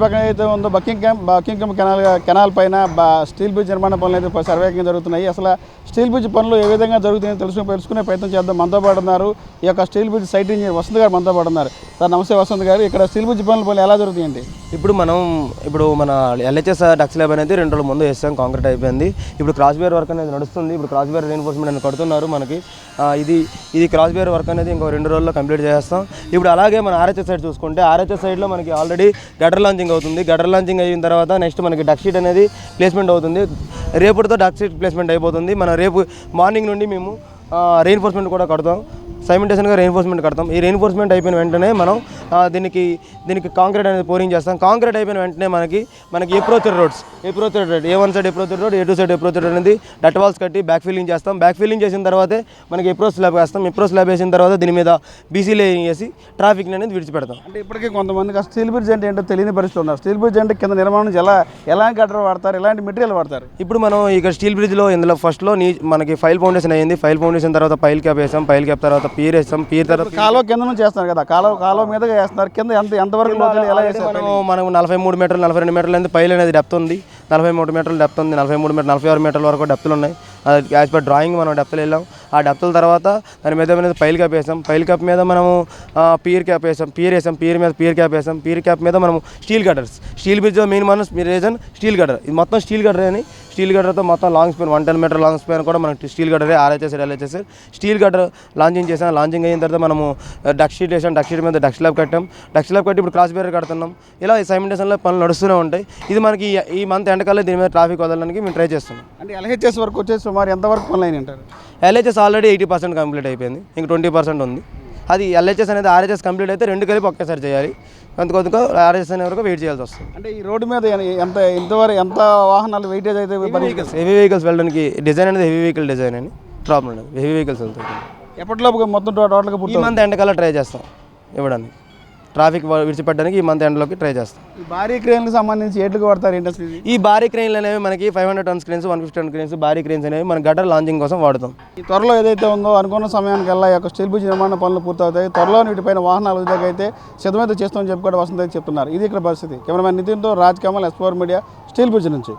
పక్కన అయితే ఉందో బకింగ్హామ్ కెనాల్ పైన స్టీల్ బ్రిడ్జ్ నిర్మాణ పనులు అయితే సర్వేగంగా జరుగుతున్నాయి. అసలు స్టీల్ బ్రిడ్జ్ పనులు ఏ విధంగా జరుగుతాయని తెలుసుకునే ప్రయత్నం చేద్దాం. మనతో పాటు ఉన్నారు ఈ యొక్క steel bridge site engineer Vasant గారు మనతో పాటు ఉన్నారు. సార్ నమస్తే వసంత్ గారు, ఇక్కడ స్టీల్ బ్రిడ్జ్ పనులు ఎలా జరుగుతాయండి? ఇప్పుడు మన ఎల్హెచ్ఎస్ డక్స్ ల్యాబ్ అనేది 2 రోజుల ముందు వేస్తాం, కాంక్రీట్ అయిపోయింది. ఇప్పుడు క్రాస్ బేర్ వర్క్ అనేది నడుస్తుంది. ఇప్పుడు క్రాస్ బేర్ రీఎన్ఫోర్స్మెంట్ అనేది కడుతున్నారు మనకి. ఇది క్రాస్ బేర్ వర్క్ అనేది ఇంకో 2 రోజుల్లో కంప్లీట్ చేస్తాం. ఇప్పుడు అలాగే మన ఆర్హెచ్ఎస్ సైడ్ చూసుకుంటే ఆర్హెచ్ఎస్ సైడ్లో మనకి ఆల్రెడీ గటర్ లాంచింగ్ అవుతుంది. గటర్ లాంచింగ్ అయిన తర్వాత నెక్స్ట్ మనకి డక్ షీట్ అనేది ప్లేస్మెంట్ అవుతుంది. రేపటితో డక్ షీట్ ప్లేస్మెంట్ అయిపోతుంది. మనం రేపు మార్నింగ్ నుండి మేము రీఎన్ఫోర్స్మెంట్ కూడా కడతాం, సైమిల్టేనియస్గా రీఎన్ఫోర్స్మెంట్ కడతాం. ఈ రీఎన్ఫోర్స్మెంట్ అయిపోయిన వెంటనే మనం దీనికి కాంక్రీట్ అనేది పోరింగ్ చేస్తాం. కాంక్రీట్ అయిపోయిన వెంటనే మనకి approach road A1 side approach road, A2 side approach road అనేది డట్ వాల్స్ కట్టి బ్యాక్ ఫిల్లింగ్ చేస్తాం. బ్యాక్ ఫిల్లింగ్ చేసిన తర్వాతే మనకి అప్రోచ్ స్లాబ్ వేస్తాం. అప్రోచ్ స్లాబ్ వేసిన తర్వాత దీని మీద బీసీ లేయింగ్ చేసి ట్రాఫిక్ అనేది విడిచిపెడతాం. అంటే ఇప్పటికీ కొంతమందికి స్టీల్ బ్రిడ్జ్ అంటే ఏంటో తెలియని పరిస్థితి ఉన్నారు. స్టీల్ బ్రిడ్జ్ అంటే కింద నిర్మాణం ఎలాంటి గటర్ వాడతారు, ఎలాంటి మెటీరియల్ వాడతారు? ఇప్పుడు మనం ఇక్కడ స్టీల్ బ్రిడ్జ్లో ఇందులో ఫస్ట్లో మనకి ఫైల్ ఫౌండేషన్ అయ్యింది. ఫైల్ ఫౌండేషన్ తర్వాత పైల్ క్యాప్ వేసాం. పైల్ క్యాప్ తర్వాత పీర్ వేస్తాం. పీర్ తర్వాత కాలువ కింద నుంచి చేస్తున్నారు కదా, కాలువ మీదగా వేస్తున్నారు. కింద ఎంతవరకు ఎలా చేస్తారు? మనం 43 మీటర్లు 42 మీటర్లు అనేది పైల్ అనేది డెప్త్ ఉంది. 43 మీటర్లు డెప్త్ ఉంది. 46 మీటర్ల వరకు డెప్త్లు ఉన్నాయి. యాజ్ పర్ డ్రాయింగ్ మనం డెప్త్లు వెళ్ళాం. ఆ డెప్త్ల తర్వాత దాని మీద పైల్ క్యాప్ వేసాం. పైల్ క్యాప్ మీద మనము పీర్ క్యాప్ వేసాం. పీర్ మీద పీర్ క్యాప్ వేసాం. పీర్ క్యాప్ మీద మనం steel girders, steel bridge main reason steel girder. ఇది మొత్తం స్టీల్ గటర్ అని స్టీల్ గటర్తో మొత్తం long span 110 metre long span కూడా మనకి స్టీల్ గటరే. RHS LHS steel girder launching చేసాం. లాంచింగ్ అయిన తర్వాత మనము డక్ షీట్ వేసాం. డక్ షీట్ మీద డక్ స్లాబ్ కట్టాం. డక్ స్లాబ్ కట్టి ఇప్పుడు క్రాస్ బేర్ కడుతున్నాం. ఇలా సైమిల్టేనియస్లో పనులు నడుస్తూనే ఉంటాయి. ఇది మనకి ఈ మంత్ ఎండకాలం దీని మీద ట్రాఫిక్ వదలడానికి మేము ట్రై చేస్తున్నాం. అంటే ఎల్హెచ్ఎస్ వరకు వచ్చేసి సుమారు ఎంతవరకు పనులు అయినాయి అంటారు? ఎల్హెచ్ఎస్ ఆల్రెడీ 80% కంప్లీట్ అయిపోయింది. ఇంక 20% ఉంది. అది ఎల్హెచ్ఎస్ అనేది ఆర్హెచ్ఎస్ కంప్లీట్ అయితే 2 కలిపి ఒకేసారి చేయాలి. కొద్దిగా ఆర్హెచ్ఎస్ అనే వరకు వెయిట్ చేయాల్సి వస్తుంది. అంటే ఈ రోడ్డు మీద ఎంత వాహనాలు వెయిటేజ్ అయితే? హెవీ వెహికల్స్ వెళ్ళడానికి డిజైన్ అనేది హెవీ వెహికల్ డిజైన్ అని ప్రాబ్లం లేదు. హెవీ వెహికల్స్ వెళ్తాయి. ఎప్పటిలోపు మొత్తం టోటల్గా ఈ మంత్ ఎండకాల ట్రై చేస్తాం ఇవ్వడానికి. ట్రాఫిక్ విడిచిపెట్టడానికి ఈ మంత్ ఎండ్లోకి ట్రై చేస్తాం. ఈ భారీ క్రేన్లకు సంబంధించి ఎట్లుగా వాడతారు ఇండస్ట్రీ? ఈ భారీ క్రెయిన్లు అనేవి మనకి 500 టన్స్ క్రెయిన్స్, 150 టన్ క్రెయిన్స్, భారీ క్రెయిన్స్ అనేవి మన గటర్ లాంచింగ్ కోసం వాడతాం. ఈ త్వరలో ఏదైతే ఉందో అనుకున్న సమయానికల్లా ఈ యొక్క స్టీల్ బ్రిడ్జ్ నిర్మాణ పనులు పూర్తవుతాయి. త్వరలో వీటిపైన వాహనాలు అయితే సిద్ధమైతే చేస్తామని చెప్పి కూడా వసంత్ చెప్తున్నారు. ఇది ఇక్కడ పరిస్థితి. కెమెరామెన్ నితిన్తో Raj Kamal, S4 media, steel bridge నుంచి.